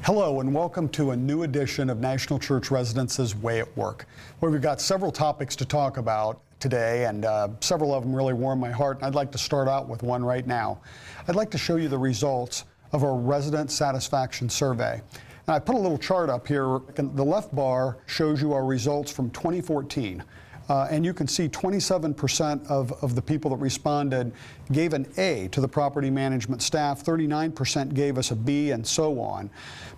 Hello and welcome to a new edition of National Church Residence's Way at Work, where we've got several topics to talk about today, and several of them really warm my heart, and I'd like to start out with one right now. I'd like to show you the results of our resident satisfaction survey. And I put a little chart up here. The left bar shows you our results from 2014. And you can see 27% of the people that responded gave an A to the property management staff, 39% gave us a B, and so on.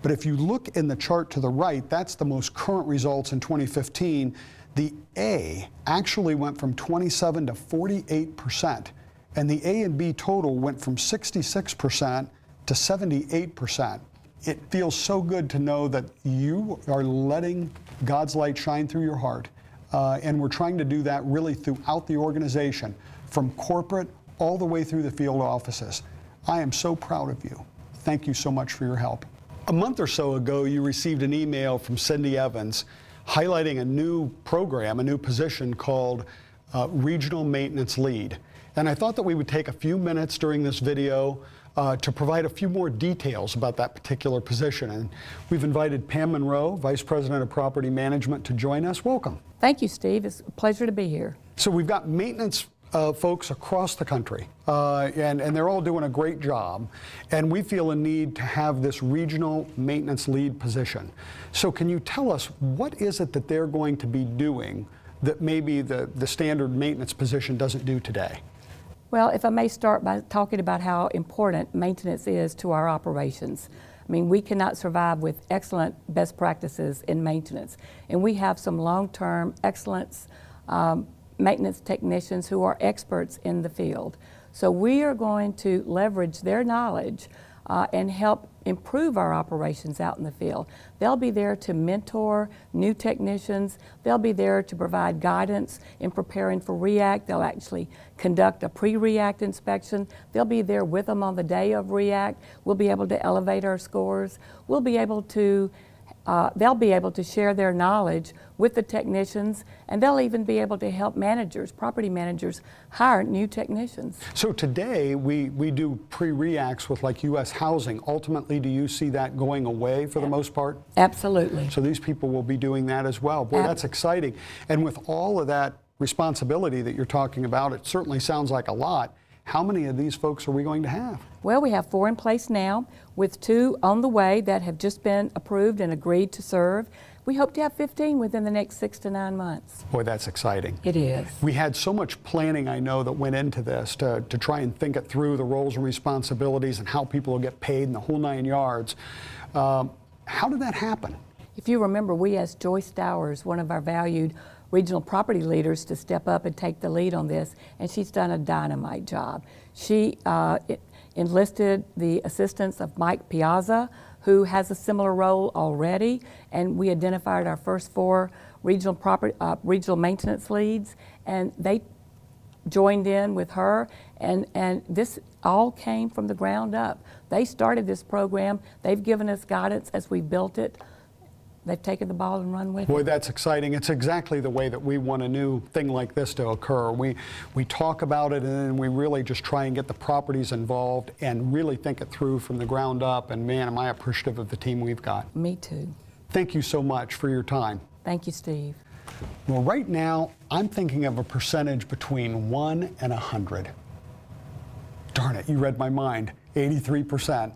But if you look in the chart to the right, that's the most current results in 2015. The A actually went from 27 to 48%, and the A and B total went from 66% to 78%. It feels so good to know that you are letting God's light shine through your heart. And we're trying to do that really throughout the organization, from corporate all the way through the field offices. I am so proud of you. Thank you so much for your help. A month or so ago, you received an email from Cindy Evans highlighting a new program, a new position called Regional Maintenance Lead. And I thought that we would take a few minutes during this video to provide a few more details about that particular position. And we've invited Pam Monroe, Vice President of Property Management, to join us. Welcome. Thank you, Steve. It's a pleasure to be here. So we've got maintenance folks across the country, and they're all doing a great job. And we feel a need to have this regional maintenance lead position. So can you tell us, what is it that they're going to be doing that maybe the standard maintenance position doesn't do today? Well, if I may start by talking about how important maintenance is to our operations. I mean, we cannot survive with excellent best practices in maintenance. And we have some long-term excellence maintenance technicians who are experts in the field. So we are going to leverage their knowledge and help improve our operations out in the field. They'll be there to mentor new technicians. They'll be there to provide guidance in preparing for REACT. They'll actually conduct a pre-REACT inspection. They'll be there with them on the day of REACT. We'll be able to elevate our scores. We'll be able to they'll be able to share their knowledge with the technicians, and they'll even be able to help managers, property managers, hire new technicians. So today we do pre-reacts with like U.S. Housing. Ultimately, do you see that going away for the most part? Absolutely. So these people will be doing that as well. Boy, that's exciting. And with all of that responsibility that you're talking about, it certainly sounds like a lot. How many of these folks are we going to have? Well, we have 4 in place now, with 2 on the way that have just been approved and agreed to serve. We hope to have 15 within the next 6 to 9 months. Boy, that's exciting. It is. We had so much planning, I know, that went into this to try and think it through, the roles and responsibilities and how people will get paid and the whole 9 yards. How did that happen? If you remember, we asked Joyce Stowers, one of our valued regional property leaders, to step up and take the lead on this, and she's done a dynamite job. She enlisted the assistance of Mike Piazza, who has a similar role already, and we identified our first 4 regional maintenance leads, and they joined in with her, and this all came from the ground up. They started this program. They've given us guidance as we built it. They've taken the ball and run with it. Boy, that's exciting. It's exactly the way that we want a new thing like this to occur. We talk about it, and then we really just try and get the properties involved and really think it through from the ground up. And man, am I appreciative of the team we've got. Me too. Thank you so much for your time. Thank you, Steve. Well, right now, I'm thinking of a percentage between 1 and 100. Darn it, you read my mind, 83%.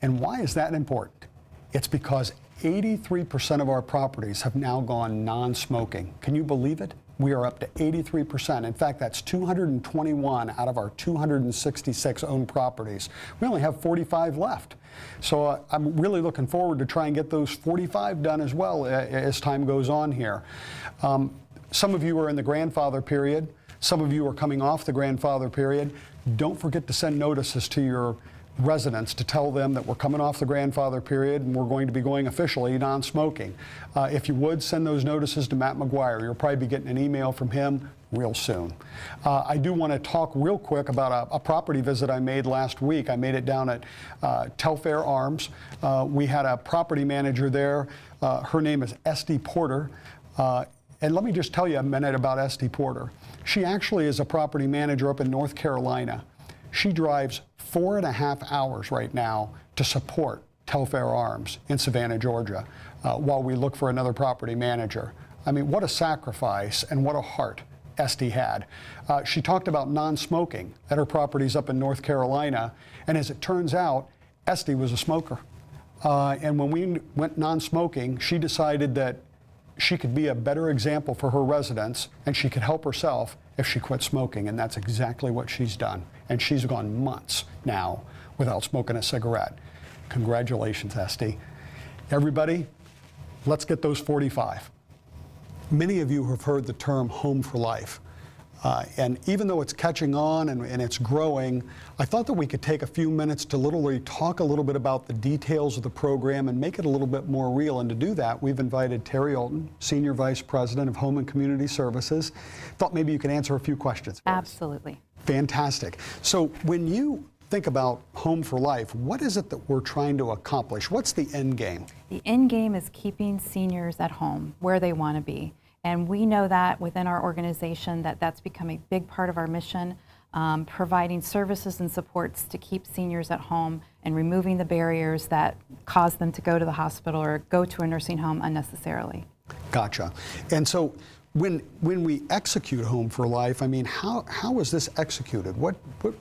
And why is that important? It's because 83% of our properties have now gone non-smoking. Can you believe it? We are up to 83%. In fact, that's 221 out of our 266 owned properties. We only have 45 left. So I'm really looking forward to try and get those 45 done as well as time goes on here. Some of you are in the grandfather period. Some of you are coming off the grandfather period. Don't forget to send notices to your residents to tell them that we're coming off the grandfather period and we're going to be going officially non-smoking. If you would, send those notices to Matt McGuire. You'll probably be getting an email from him real soon. I do want to talk real quick about a property visit I made last week. I made it down at Telfair Arms. We had a property manager there. Her name is Esty Porter. And let me just tell you a minute about Esty Porter. She actually is a property manager up in North Carolina. She drives 4.5 hours right now to support Telfair Arms in Savannah, Georgia, while we look for another property manager. I mean, what a sacrifice and what a heart Esty had. She talked about non-smoking at her properties up in North Carolina, and as it turns out, Esty was a smoker. And when we went non-smoking, she decided that she could be a better example for her residents and she could help herself if she quit smoking, and that's exactly what she's done. And she's gone months now without smoking a cigarette. Congratulations, Esty. Everybody, let's get those 45. Many of you have heard the term Home for Life. And even though it's catching on and it's growing, I thought that we could take a few minutes to literally talk a little bit about the details of the program and make it a little bit more real. And to do that, we've invited Terry Olton, Senior Vice President of Home and Community Services. Thought maybe you could answer a few questions for us. Absolutely. Fantastic. So when you think about Home for Life, what is it that we're trying to accomplish? What's the end game? The end game is keeping seniors at home where they want to be. And we know that within our organization that's become a big part of our mission, providing services and supports to keep seniors at home and removing the barriers that cause them to go to the hospital or go to a nursing home unnecessarily. Gotcha. And so when we execute Home for Life, I mean, how is this executed? What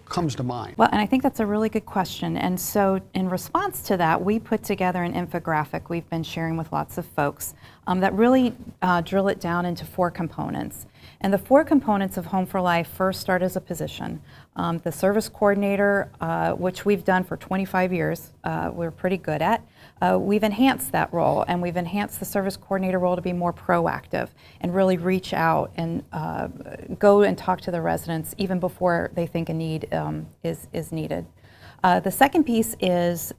comes to mind? Well, and I think that's a really good question. And so in response to that, we put together an infographic we've been sharing with lots of folks that really drill it down into 4 components. And the 4 components of Home for Life first start as a position. The service coordinator, which we've done for 25 years, we're pretty good at. We've enhanced that role, and we've enhanced the service coordinator role to be more proactive and really reach out and go and talk to the residents even before they think a need is needed. The second piece is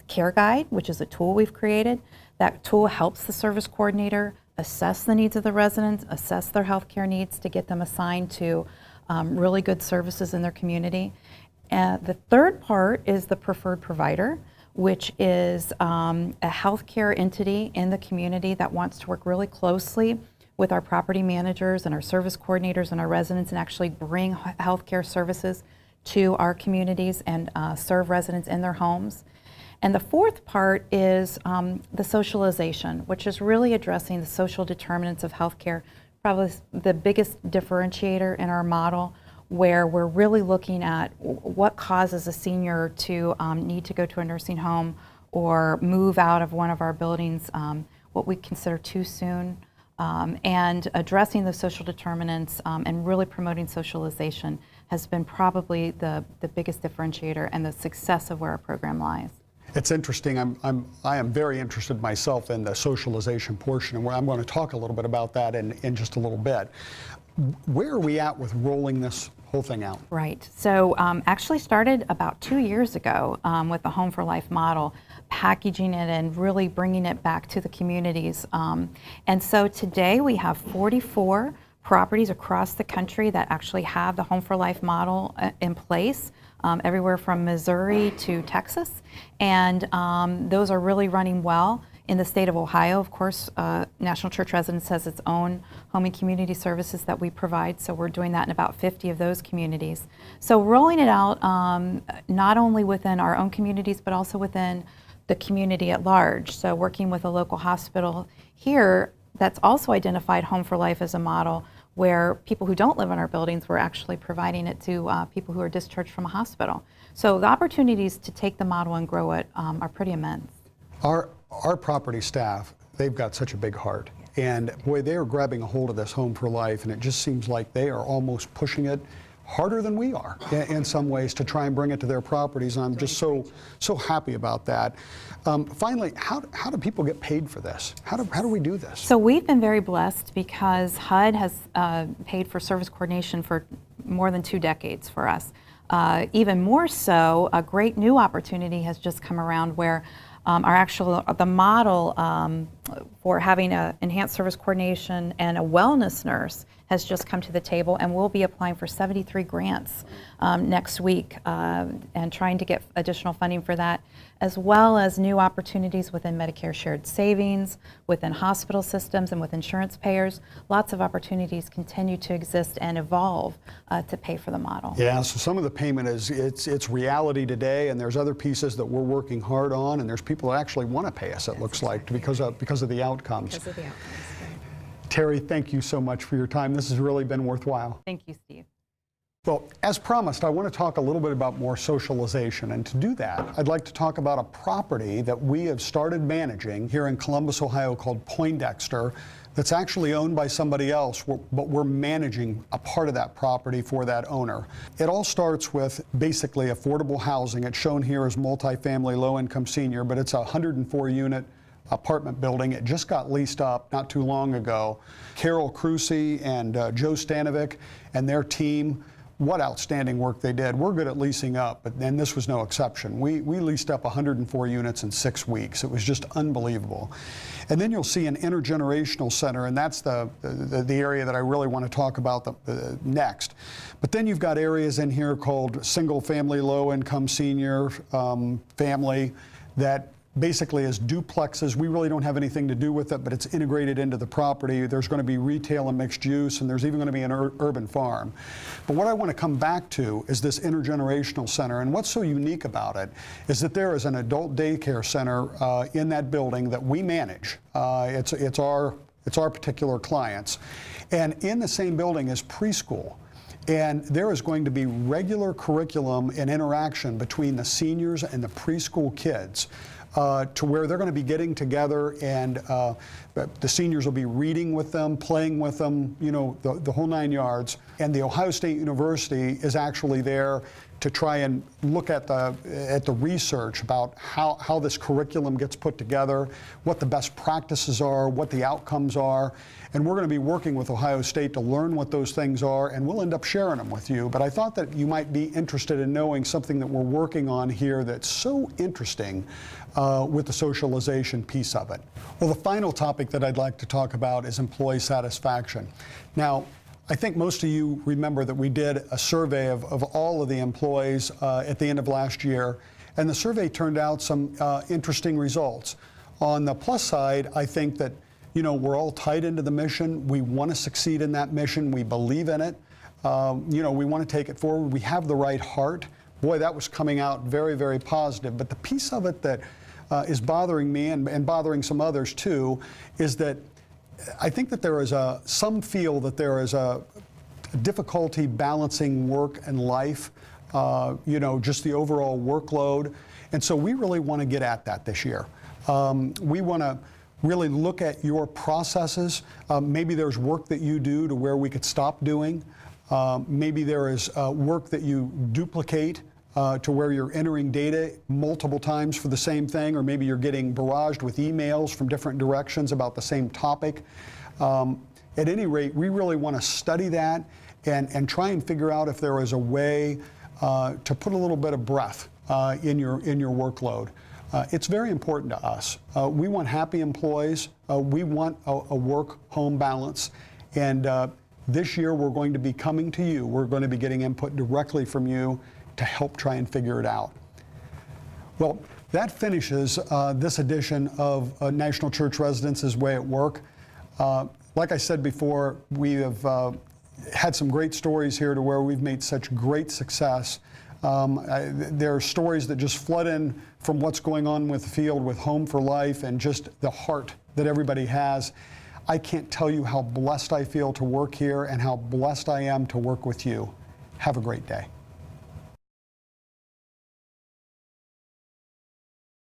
Care Guide, which is a tool we've created. That tool helps the service coordinator assess the needs of the residents, assess their healthcare needs to get them assigned to really good services in their community. The third part is the preferred provider, which is a healthcare entity in the community that wants to work really closely with our property managers and our service coordinators and our residents and actually bring healthcare services to our communities and serve residents in their homes. And the fourth part is the socialization, which is really addressing the social determinants of healthcare, probably the biggest differentiator in our model, where we're really looking at what causes a senior to need to go to a nursing home or move out of one of our buildings, what we consider too soon, and addressing the social determinants and really promoting socialization has been probably the biggest differentiator and the success of where our program lies. It's interesting. I am very interested myself in the socialization portion, and I'm going to talk a little bit about that in just a little bit. Where are we at with rolling this whole thing out? Right. So actually started about 2 years ago with the Home for Life model, packaging it and really bringing it back to the communities. And so today we have 44 properties across the country that actually have the Home for Life model in place. Everywhere from Missouri to Texas, and those are really running well. In the state of Ohio, of course, National Church Residence has its own home and community services that we provide, so we're doing that in about 50 of those communities. So rolling it out not only within our own communities, but also within the community at large. So working with a local hospital here that's also identified Home for Life as a model where people who don't live in our buildings, we're actually providing it to people who are discharged from a hospital. So the opportunities to take the model and grow it are pretty immense. Our property staff, they've got such a big heart. And boy, they are grabbing a hold of this Home for Life, and it just seems like they are almost pushing it harder than we are in some ways to try and bring it to their properties. And I'm just so happy about that. Finally, how do people get paid for this? How do we do this? So we've been very blessed because HUD has paid for service coordination for more than 2 decades for us. Even more so, a great new opportunity has just come around where the model for having an enhanced service coordination and a wellness nurse has just come to the table, and we'll be applying for 73 grants next week and trying to get additional funding for that, as well as new opportunities within Medicare shared savings, within hospital systems, and with insurance payers. Lots of opportunities continue to exist and evolve to pay for the model. Yeah, so some of the payment is, it's reality today, and there's other pieces that we're working hard on, and there's people that actually want to pay us, it looks like, because of the outcomes. Because of the outcomes. Terry, thank you so much for your time. This has really been worthwhile. Thank you, Steve. Well, as promised, I want to talk a little bit about more socialization. And to do that, I'd like to talk about a property that we have started managing here in Columbus, Ohio called Poindexter, that's actually owned by somebody else, but we're managing a part of that property for that owner. It all starts with basically affordable housing. It's shown here as multifamily low-income senior, but it's a 104-unit apartment building. It just got leased up not too long ago. Carol Crucy and Joe Stanovic and their team, what outstanding work they did. We're good at leasing up, but then this was no exception. We leased up 104 units in 6 weeks. It was just unbelievable. And then you'll see an intergenerational center, and that's the area that I really want to talk about next. But then you've got areas in here called single family, low income senior family that basically is duplexes. We really don't have anything to do with it, but it's integrated into the property. There's going to be retail and mixed use, and there's even going to be an urban farm. But what I want to come back to is this intergenerational center, and what's so unique about it is that there is an adult daycare center in that building that we manage. It's our particular clients, and in the same building is preschool. And there is going to be regular curriculum and interaction between the seniors and the preschool kids. To where they're going to be getting together, and the seniors will be reading with them, playing with them, you know, the whole 9 yards. And the Ohio State University is actually there to try and look at the research about how this curriculum gets put together, what the best practices are, what the outcomes are. And we're going to be working with Ohio State to learn what those things are, and we'll end up sharing them with you. But I thought that you might be interested in knowing something that we're working on here that's so interesting with the socialization piece of it. Well, the final topic that I'd like to talk about is employee satisfaction. Now, I think most of you remember that we did a survey of all of the employees at the end of last year, and the survey turned out some interesting results. On the plus side, I think that, you know, we're all tied into the mission. We want to succeed in that mission. We believe in it. You know, we want to take it forward. We have the right heart. Boy, that was coming out very, very positive. But the piece of it that is bothering me and bothering some others too is that I think that there is some feel that there is a difficulty balancing work and life, you know, just the overall workload. And so we really want to get at that this year. We want to really look at your processes. Maybe there's work that you do to where we could stop doing. Maybe there is work that you duplicate to where you're entering data multiple times for the same thing, or maybe you're getting barraged with emails from different directions about the same topic. At any rate, we really want to study that and try and figure out if there is a way to put a little bit of breath in your workload. It's very important to us. We want happy employees. We want a work-home balance. And this year we're going to be coming to you. We're going to be getting input directly from you to help try and figure it out. Well, that finishes this edition of National Church Residences Way at Work. Like I said before, we have had some great stories here to where we've made such great success. There are stories that just flood in from what's going on with the field with Home for Life and just the heart that everybody has. I can't tell you how blessed I feel to work here and how blessed I am to work with you. Have a great day.